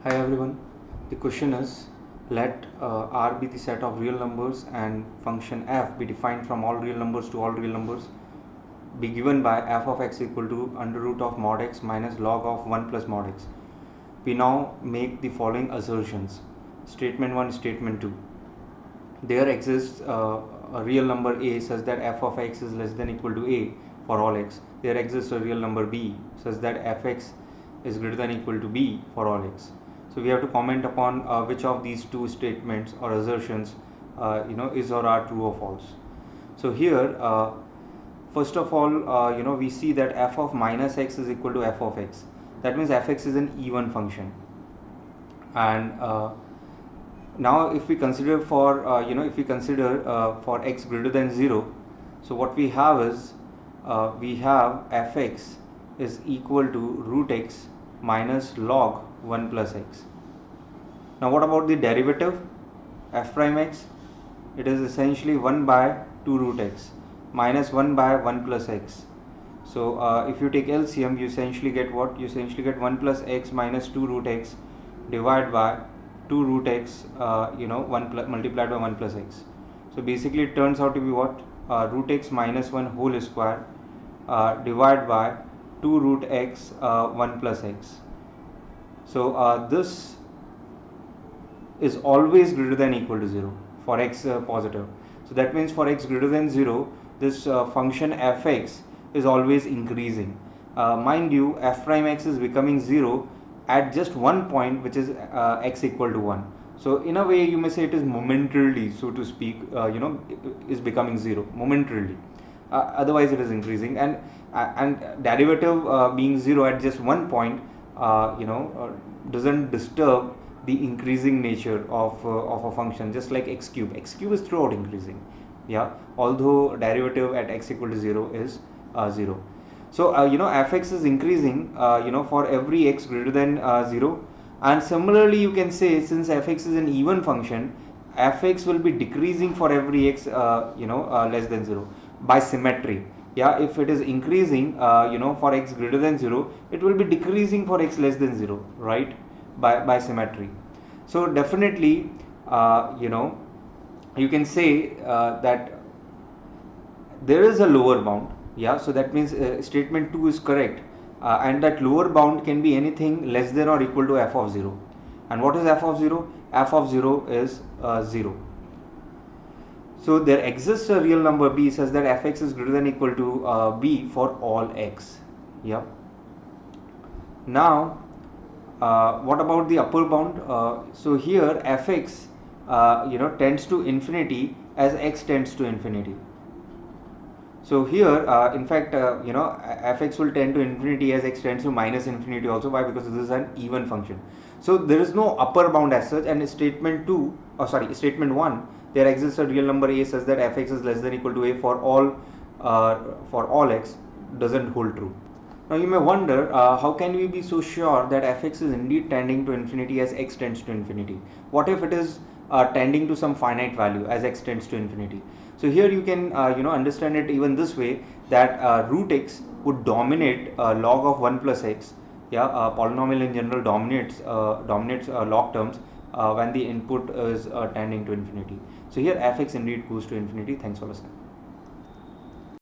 Hi everyone, the question is let R be the set of real numbers and function f be defined from all real numbers to all real numbers be given by f of x equal to under root of mod x minus log of 1 plus mod x. We now make the following assertions. Statement 1, statement 2. There exists a real number a such that f of x is less than equal to a for all x. There exists a real number b such that fx is greater than equal to b for all x. So we have to comment upon which of these two statements or assertions is or are true or false. So here first of all we see that f of minus x is equal to f of x. That means fx is an even function, and now if we consider for for x greater than 0, so what we have is we have fx is equal to root x minus log 1 plus x. Now what about the derivative f prime x? It is essentially 1 by 2 root x minus 1 by 1 plus x. So if you take LCM, you essentially get what? You essentially get 1 plus x minus 2 root x divided by 2 root x multiplied by 1 plus x. So basically it turns out to be what? Root x minus 1 whole square divided by 2 root x 1 plus x. So this is always greater than equal to 0 for x positive. So that means for x greater than 0, this function fx is always increasing. Mind you, f prime x is becoming 0 at just one point, which is x equal to 1. So in a way you may say it is momentarily, so to speak, is becoming 0 momentarily. Otherwise it is increasing, and derivative being 0 at just one point doesn't disturb the increasing nature of a function, just like x cube is throughout increasing, although derivative at x equal to 0 is 0. So fx is increasing for every x greater than 0, and similarly you can say, since fx is an even function, fx will be decreasing for every x less than 0 by symmetry. If it is increasing for x greater than 0, it will be decreasing for x less than 0, right, by symmetry. So definitely you can say that there is a lower bound. So that means statement 2 is correct, and that lower bound can be anything less than or equal to f of 0. And what is f of 0? F of 0 is 0. So there exists a real number b such that fx is greater than equal to b for all x. Now what about the upper bound? So here fx tends to infinity as x tends to infinity. So here in fact fx will tend to infinity as x tends to minus infinity also. Why? Because this is an even function. So there is no upper bound as such, and statement 1, there exists a real number a such that fx is less than equal to a for all x, doesn't hold true. Now you may wonder, how can we be so sure that fx is indeed tending to infinity as x tends to infinity? What if it is tending to some finite value as x tends to infinity? So here you can understand it even this way, that root x would dominate log of 1 plus x. Polynomial in general dominates log terms when the input is tending to infinity. So here fx indeed goes to infinity. Thanks for listening.